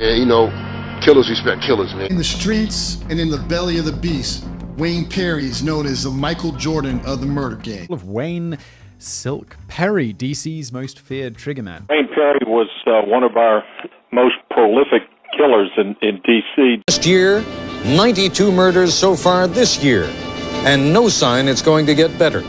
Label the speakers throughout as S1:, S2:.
S1: And you know, killers respect killers, man.
S2: In the streets and in the belly of the beast, Wayne Perry is known as the Michael Jordan of the murder game.
S3: Of Wayne Silk Perry, DC's most feared triggerman.
S4: Wayne Perry was one of our most prolific killers in DC.
S5: Last year, 92 murders so far this year, and no sign it's going to get better.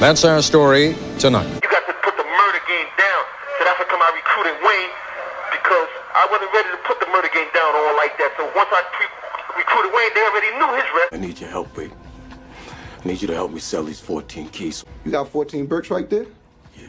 S5: That's our story tonight.
S6: You got to put the murder game down. So that's how come I recruited Wayne, because I wasn't ready to put the murder game down all like that. So once I recruited Wayne, they already knew his rep.
S7: I need your help, Rick. I need you to help me sell these 14 keys.
S8: You got 14 bricks right there?
S7: Yeah.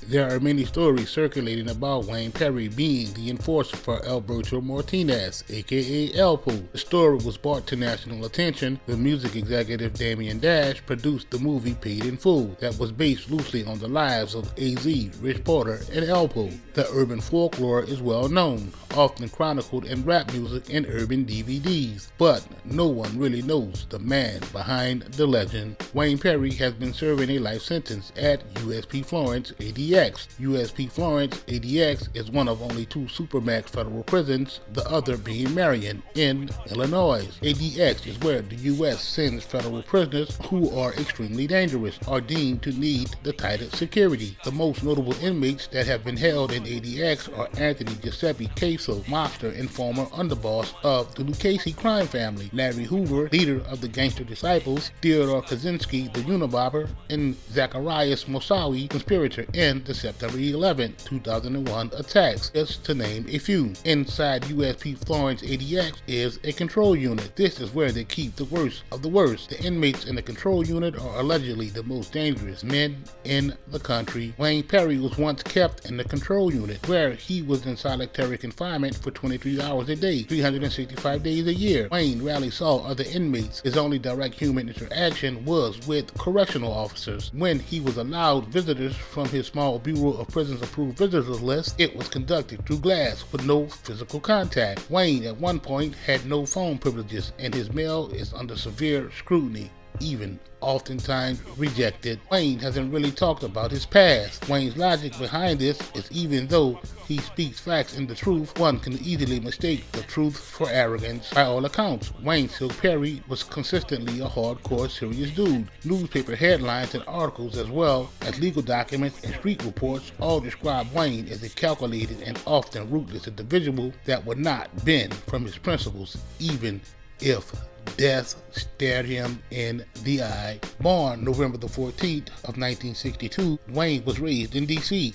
S9: There are many stories circulating about Wayne Perry being the enforcer for Alberto Martinez, aka El Poo. The story was brought to national attention when music executive Damian Dash produced the movie Paid in Full, that was based loosely on the lives of AZ, Rich Porter, and El Poo. The urban folklore is well known, often chronicled in rap music and urban DVDs, but no one really knows the man behind the legend. Wayne Perry has been serving a life sentence at USP Florence ADX. USP Florence ADX is one of only two supermax federal prisons, the other being Marion in Illinois. ADX is where the U.S. sends federal prisoners who are extremely dangerous, are deemed to need the tightest security. The most notable inmates that have been held in ADX are Anthony Giuseppe Queso, mobster and former underboss of the Lucchese crime family, Larry Hoover, leader of the Gangster Disciples, Theodore Kaczynski, the Unabomber, and Zacharias Moussaoui, conspirator in the September 11, 2001 attacks, just to name a few. Inside USP Florence ADX is a control unit. This is where they keep the worst of the worst. The inmates in the control unit are allegedly the most dangerous men in the country. Wayne Perry was once kept in the control unit, where he was in solitary confinement for 23 hours a day, 365 days a year. Wayne rarely saw other inmates. His only direct human interaction was with correctional officers. When he was allowed visitors from his small Bureau of Prisons approved visitors list, it was conducted through glass with no physical contact. Wayne at one point had no phone privileges, and his mail is under severe scrutiny, even oftentimes rejected. Wayne hasn't really talked about his past. Wayne's logic behind this is, even though he speaks facts and the truth, one can easily mistake the truth for arrogance. By all accounts, Wayne Silk Perry was consistently a hardcore, serious dude. Newspaper headlines and articles, as well as legal documents and street reports, all describe Wayne as a calculated and often ruthless individual that would not bend from his principles, even if death stared him in the eye. Born November the 14th of 1962, Wayne was raised in D.C.,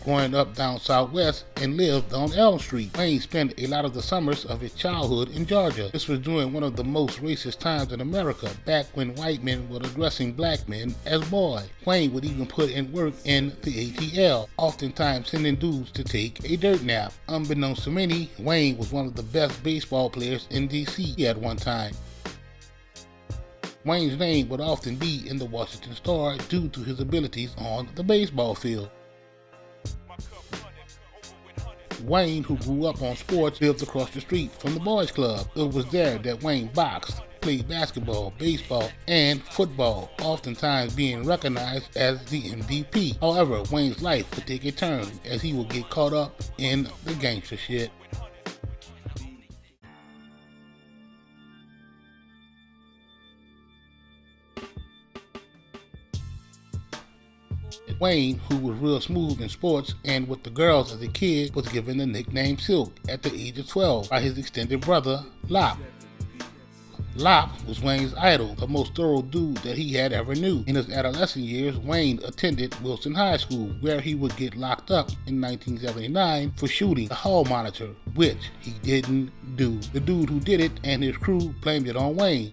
S9: growing up down Southwest, and lived on Elm Street. Wayne spent a lot of the summers of his childhood in Georgia. This was during one of the most racist times in America, back when white men were addressing black men as boy. Wayne would even put in work in the ATL, oftentimes sending dudes to take a dirt nap. Unbeknownst to many, Wayne was one of the best baseball players in D.C. at one time. Wayne's name would often be in the Washington Star due to his abilities on the baseball field. Wayne, who grew up on sports, lived across the street from the boys club. It was there that Wayne boxed, played basketball, baseball, and football, oftentimes being recognized as the MVP. However, Wayne's life would take a turn as he would get caught up in the gangster shit. Wayne, who was real smooth in sports and with the girls as a kid, was given the nickname Silk at the age of 12 by his extended brother, Lop. Lop was Wayne's idol, the most thorough dude that he had ever knew. In his adolescent years, Wayne attended Wilson High School, where he would get locked up in 1979 for shooting the hall monitor, which he didn't do. The dude who did it and his crew blamed it on Wayne.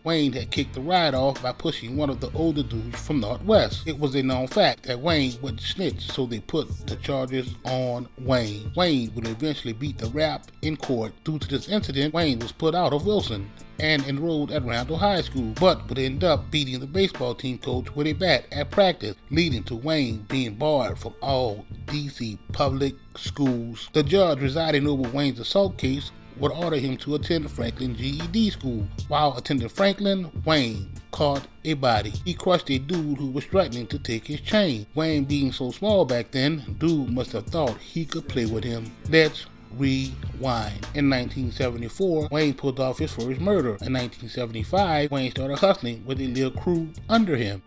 S9: Wayne had kicked the ride off by pushing one of the older dudes from Northwest. It was a known fact that Wayne wouldn't snitch, so they put the charges on Wayne. Wayne would eventually beat the rap in court. Due to this incident, Wayne was put out of Wilson and enrolled at Randall High School, but would end up beating the baseball team coach with a bat at practice, leading to Wayne being barred from all D.C. public schools. The judge residing over Wayne's assault case would order him to attend Franklin GED school. While attending Franklin, Wayne caught a body. He crushed a dude who was threatening to take his chain. Wayne being so small back then, dude must have thought he could play with him. Let's rewind. In 1974, Wayne pulled off his first murder. In 1975, Wayne started hustling with a little crew under him.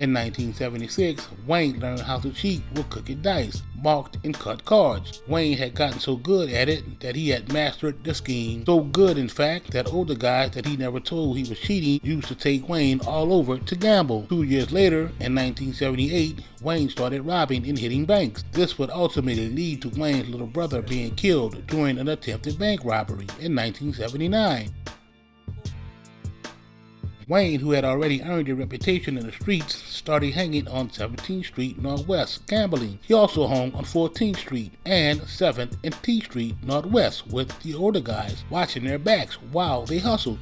S9: In 1976, Wayne learned how to cheat with crooked dice, marked and cut cards. Wayne had gotten so good at it that he had mastered the scheme. So good, in fact, that older guys that he never told he was cheating used to take Wayne all over to gamble. 2 years later, in 1978, Wayne started robbing and hitting banks. This would ultimately lead to Wayne's little brother being killed during an attempted bank robbery in 1979. Wayne, who had already earned a reputation in the streets, started hanging on 17th Street Northwest, gambling. He also hung on 14th Street and 7th and T Street Northwest with the older guys, watching their backs while they hustled.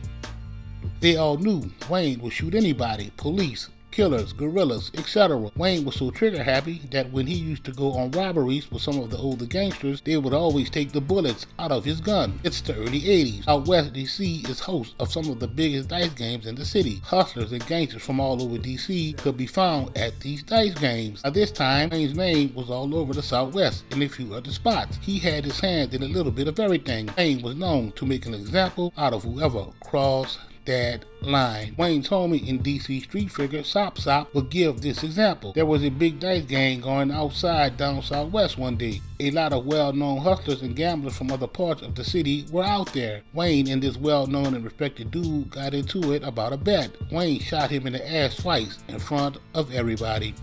S9: They all knew Wayne would shoot anybody, police, killers, gorillas, etc. Wayne was so trigger happy that when he used to go on robberies with some of the older gangsters, they would always take the bullets out of his gun. It's the early 80s. Out west, DC is host of some of the biggest dice games in the city. Hustlers and gangsters from all over DC could be found at these dice games. At this time, Wayne's name was all over the Southwest in a few other spots. He had his hand in a little bit of everything. Wayne was known to make an example out of whoever crossed that line. Wayne's homie in DC street figure Sop would give this example. There was a big dice gang going outside down southwest one day. A lot of well-known hustlers and gamblers from other parts of the city were out there. Wayne and this well-known and respected dude got into it about a bet. Wayne shot him in the ass twice in front of everybody.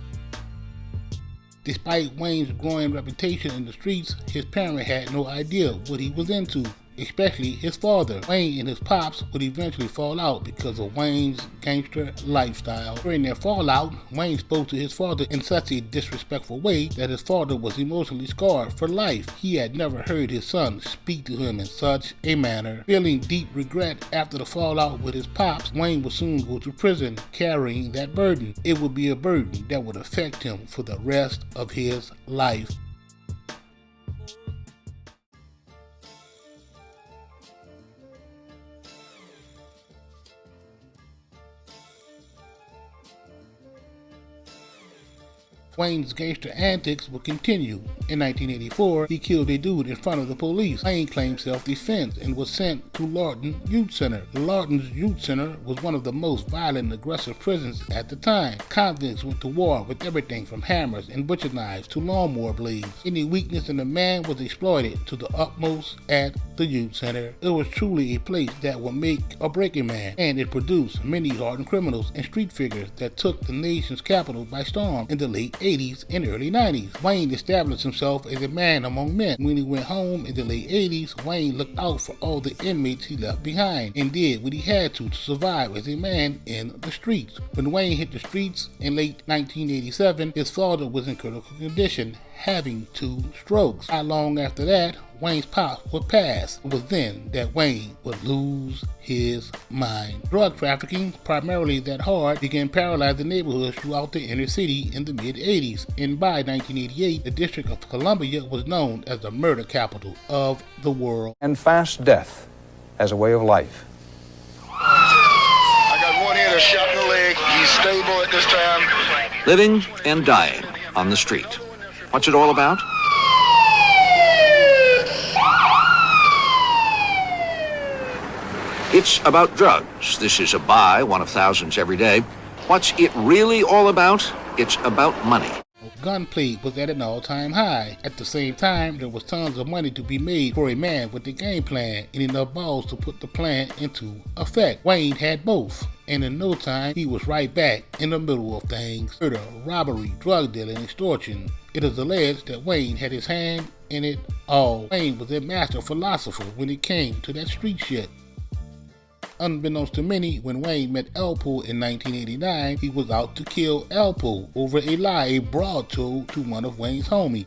S9: Despite Wayne's growing reputation in the streets, his parent had no idea what he was into, especially his father. Wayne and his pops would eventually fall out because of Wayne's gangster lifestyle. During their fallout, Wayne spoke to his father in such a disrespectful way that his father was emotionally scarred for life. He had never heard his son speak to him in such a manner. Feeling deep regret after the fallout with his pops, Wayne would soon go to prison carrying that burden. It would be a burden that would affect him for the rest of his life. Wayne's gangster antics would continue. In 1984, he killed a dude in front of the police. Wayne claimed self-defense and was sent to Lawton Youth Center. Lawton's Youth Center was one of the most violent and aggressive prisons at the time. Convicts went to war with everything from hammers and butcher knives to lawnmower blades. Any weakness in a man was exploited to the utmost at the Youth Center. It was truly a place that would make or break a man, and it produced many hardened criminals and street figures that took the nation's capital by storm in the late 80s and early 90s. Wayne established himself as a man among men. When he went home in the late 80s, Wayne looked out for all the inmates he left behind and did what he had to survive as a man in the streets. When Wayne hit the streets in late 1987, his father was in critical condition, having 2 strokes. Not long after that, Wayne's pop would pass. It was then that Wayne would lose his mind. Drug trafficking, primarily that hard, began paralyzing neighborhoods throughout the inner city in the mid-80s, and by 1988, the District of Columbia was known as the murder capital of the world.
S8: And fast death as a way of life.
S6: I got one hitter shot in the leg. He's stable at this time.
S10: Living and dying on the street. What's it all about? It's about drugs. This is a buy, one of thousands every day. What's it really all about? It's about money.
S9: Gunplay was at an all-time high. At the same time, there was tons of money to be made for a man with a game plan and enough balls to put the plan into effect. Wayne had both, and in no time, he was right back in the middle of things. Murder, robbery, drug dealing, extortion. It is alleged that Wayne had his hand in it all. Wayne was a master philosopher when it came to that street shit. Unbeknownst to many, when Wayne met El Po in 1989, he was out to kill El Po over a lie a broad told to one of Wayne's homies.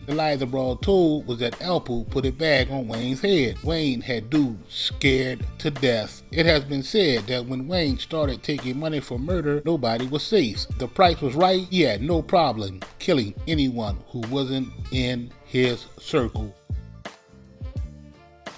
S9: The lie the broad told was that El Po put a bag on Wayne's head. Wayne had dude scared to death. It has been said that when Wayne started taking money for murder, nobody was safe. The price was right, he had no problem killing anyone who wasn't in his circle.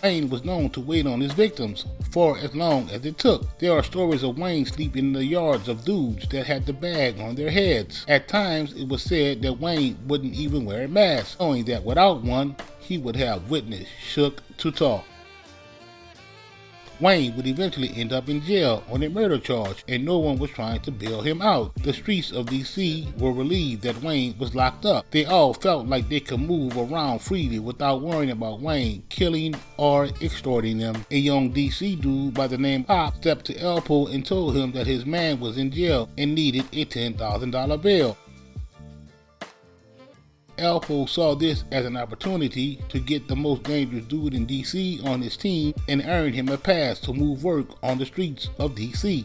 S9: Wayne was known to wait on his victims for as long as it took. There are stories of Wayne sleeping in the yards of dudes that had the bag on their heads. At times, it was said that Wayne wouldn't even wear a mask, knowing that without one, he would have witness shook to talk. Wayne would eventually end up in jail on a murder charge, and no one was trying to bail him out. The streets of DC were relieved that Wayne was locked up. They all felt like they could move around freely without worrying about Wayne killing or extorting them. A young DC dude by the name Pop stepped to El Po and told him that his man was in jail and needed a $10,000 bail. El Po saw this as an opportunity to get the most dangerous dude in DC on his team and earned him a pass to move work on the streets of DC.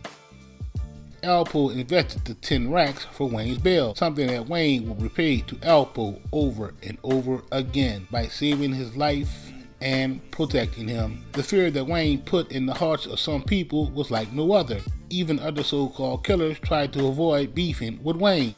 S9: El Po invested the 10 racks for Wayne's bail, something that Wayne would repay to El Po over and over again by saving his life and protecting him. The fear that Wayne put in the hearts of some people was like no other. Even other so-called killers tried to avoid beefing with Wayne.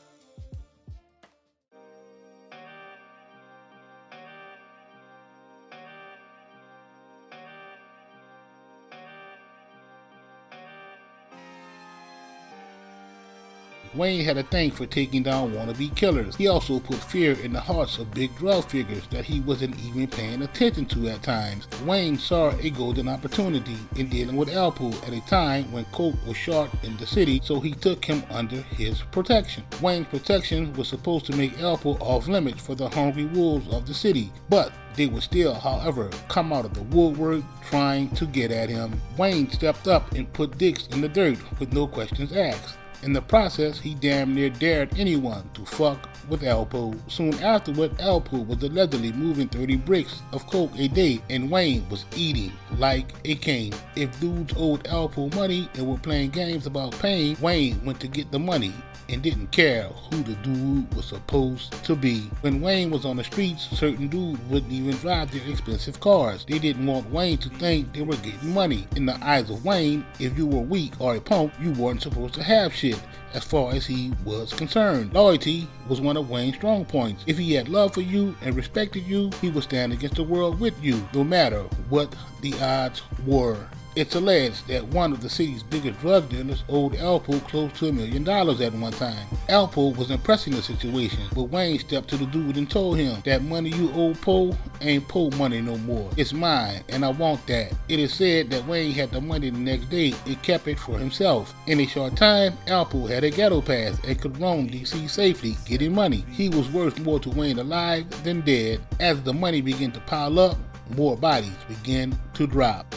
S9: Wayne had a thing for taking down wannabe killers. He also put fear in the hearts of big drug figures that he wasn't even paying attention to at times. Wayne saw a golden opportunity in dealing with El Po at a time when coke was short in the city, so he took him under his protection. Wayne's protection was supposed to make El Po off limits for the hungry wolves of the city, but they would still, however, come out of the woodwork trying to get at him. Wayne stepped up and put dicks in the dirt with no questions asked. In the process, he damn near dared anyone to fuck with El Po. Soon afterward, El Po was allegedly moving 30 bricks of coke a day, and Wayne was eating like a king. If dudes owed El Po money and were playing games about paying, Wayne went to get the money and didn't care who the dude was supposed to be. When Wayne was on the streets, certain dudes wouldn't even drive their expensive cars. They didn't want Wayne to think they were getting money. In the eyes of Wayne, if you were weak or a punk, you weren't supposed to have shit. As far as he was concerned, loyalty was one of Wayne's strong points. If he had love for you and respected you, he would stand against the world with you, no matter what the odds were. It's alleged that one of the city's biggest drug dealers owed El Po close to $1 million at one time. El Po was impressing the situation, but Wayne stepped to the dude and told him, that money you owe Po ain't Po money no more. It's mine, and I want that. It is said that Wayne had the money the next day and kept it for himself. In a short time, El Po had a ghetto pass and could roam DC safely, getting money. He was worth more to Wayne alive than dead. As the money began to pile up, more bodies began to drop.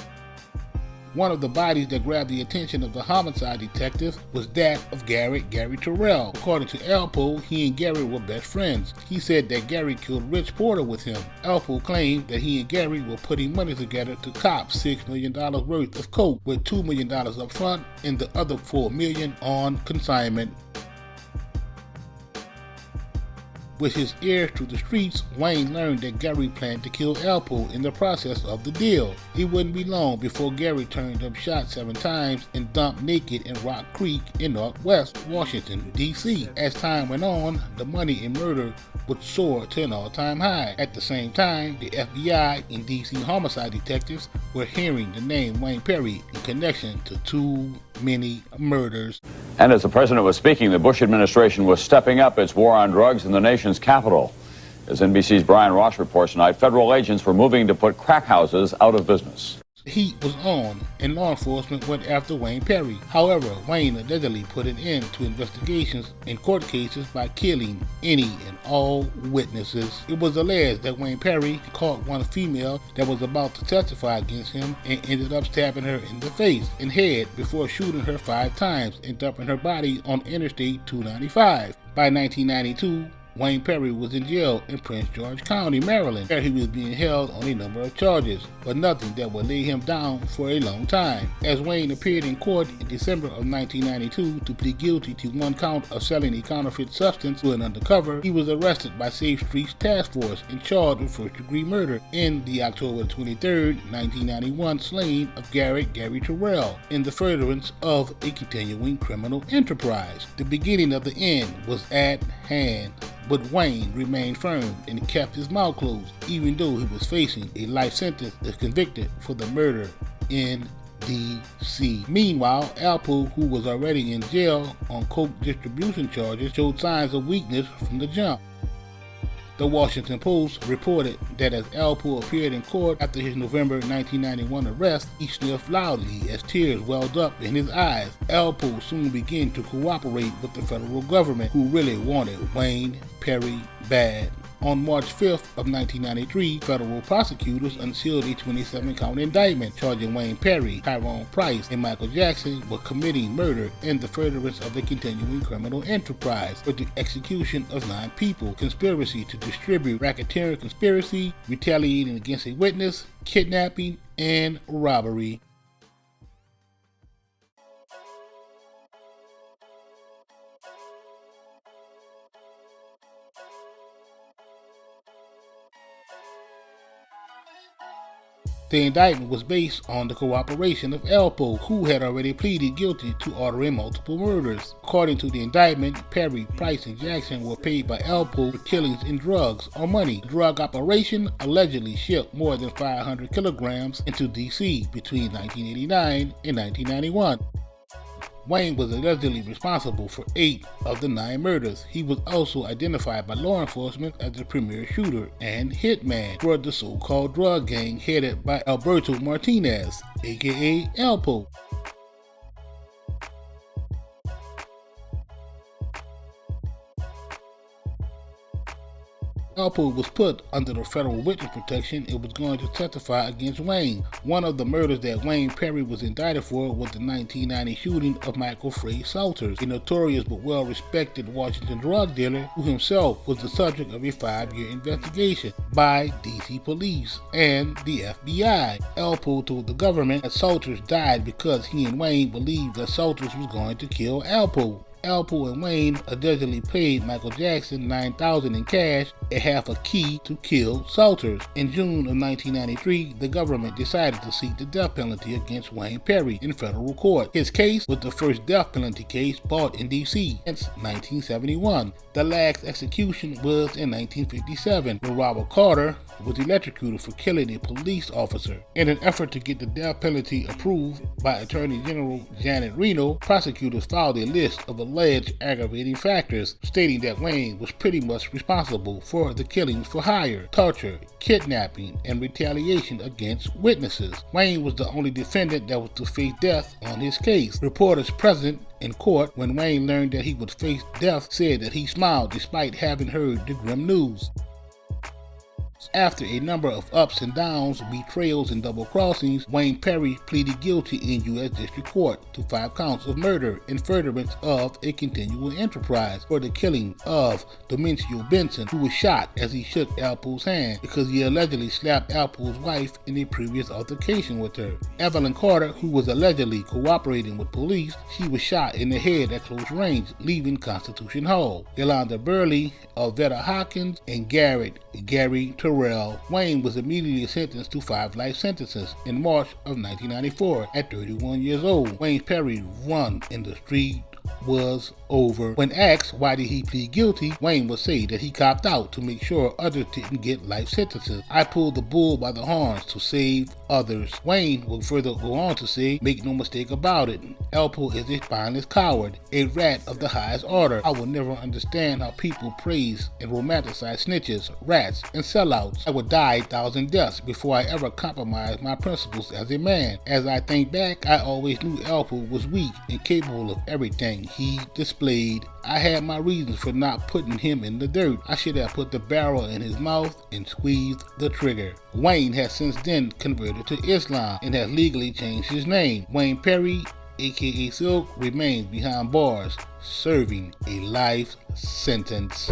S9: One of the bodies that grabbed the attention of the homicide detective was that of Gary Terrell. According to El Po, he and Gary were best friends. He said that Gary killed Rich Porter with him. El Po claimed that he and Gary were putting money together to cop $6 million worth of coke, with $2 million up front and the other $4 million on consignment. With his ear to the streets, Wayne learned that Gary planned to kill El Po in the process of the deal. It wouldn't be long before Gary turned up shot 7 times and dumped naked in Rock Creek in Northwest Washington, D.C. As time went on, the money in murder would soar to an all-time high. At the same time, the FBI and D.C. homicide detectives were hearing the name Wayne Perry in connection to too many murders.
S11: And as the president was speaking, the Bush administration was stepping up its war on drugs in the nation's capital. As NBC's Brian Ross reports tonight, federal agents were moving to put crack houses out of business.
S9: The heat was on, and law enforcement went after Wayne Perry. However, Wayne allegedly put an end to investigations and court cases by killing any and all witnesses. It was alleged that Wayne Perry caught one female that was about to testify against him and ended up stabbing her in the face and head before shooting her 5 times and dumping her body on Interstate 295. By 1992, Wayne Perry was in jail in Prince George County, Maryland, where he was being held on a number of charges, but nothing that would lay him down for a long time. As Wayne appeared in court in December of 1992 to plead guilty to one count of selling a counterfeit substance to an undercover, he was arrested by Safe Streets Task Force and charged with first-degree murder in the October 23, 1991 slaying of Gary Terrell in the furtherance of a continuing criminal enterprise. The beginning of the end was at hand, but Wayne remained firm and kept his mouth closed, even though he was facing a life sentence if convicted for the murder in D.C. Meanwhile, Alpo, who was already in jail on coke distribution charges, showed signs of weakness from the jump. The Washington Post reported that as Alpo appeared in court after his November 1991 arrest, he sniffed loudly as tears welled up in his eyes. Alpo soon began to cooperate with the federal government, who really wanted Wayne Perry bad. On March 5th of 1993, federal prosecutors unsealed a 27-count indictment charging Wayne Perry, Tyrone Price, and Michael Jackson with committing murder in the furtherance of a continuing criminal enterprise for the execution of 9 people, conspiracy to distribute, racketeering conspiracy, retaliating against a witness, kidnapping, and robbery. The indictment was based on the cooperation of Alpo, who had already pleaded guilty to ordering multiple murders. According to the indictment, Perry, Price, and Jackson were paid by Alpo for killings in drugs or money. The drug operation allegedly shipped more than 500 kilograms into D.C. between 1989 and 1991. Wayne was allegedly responsible for 8 of the 9 murders. He was also identified by law enforcement as the premier shooter and hitman for the so-called drug gang headed by Alberto Martinez, aka Alpo. Alpo was put under the federal witness protection and was going to testify against Wayne. One of the murders that Wayne Perry was indicted for was the 1990 shooting of Michael Frey Salters, a notorious but well-respected Washington drug dealer who himself was the subject of a 5-year investigation by DC police and the FBI. Alpo told the government that Salters died because he and Wayne believed that Salters was going to kill Alpo. Alpo and Wayne allegedly paid Michael Jackson $9,000 in cash and half a key to kill Salters. In June of 1993, the government decided to seek the death penalty against Wayne Perry in federal court. His case was the first death penalty case brought in D.C. since 1971. The last execution was in 1957, when Robert Carter was electrocuted for killing a police officer. In an effort to get the death penalty approved by Attorney General Janet Reno, prosecutors filed a list of alleged aggravating factors, stating that Wayne was pretty much responsible for the killings for hire, torture, kidnapping, and retaliation against witnesses. Wayne was the only defendant that was to face death on his case. Reporters present in court when Wayne learned that he would face death said that he smiled despite having heard the grim news. After a number of ups and downs, betrayals, and double crossings, Wayne Perry pleaded guilty in U.S. District Court to 5 counts of murder in furtherance of a continual enterprise for the killing of Domencio Benson, who was shot as he shook Alpo's hand because he allegedly slapped Alpo's wife in a previous altercation with her. Evelyn Carter, who was allegedly cooperating with police, she was shot in the head at close range, leaving Constitution Hall. Yolanda Burley, Alvetta Hawkins, and Gary Terrell. Wayne was immediately sentenced to 5 life sentences in March of 1994 at 31 years old. Wayne Perry's run in the street was over. When asked why did he plead guilty, Wayne would say that he copped out to make sure others didn't get life sentences. I pulled the bull by the horns to save others. Wayne would further go on to say, make no mistake about it, Alpo is a spineless coward, a rat of the highest order. I will never understand how people praise and romanticize snitches, rats, and sellouts. I would die 1,000 deaths before I ever compromised my principles as a man. As I think back, I always knew Alpo was weak and capable of everything he displayed. I had my reasons for not putting him in the dirt. I should have put the barrel in his mouth and squeezed the trigger. Wayne has since then converted to Islam and has legally changed his name. Wayne Perry, aka Silk, remains behind bars, serving a life sentence.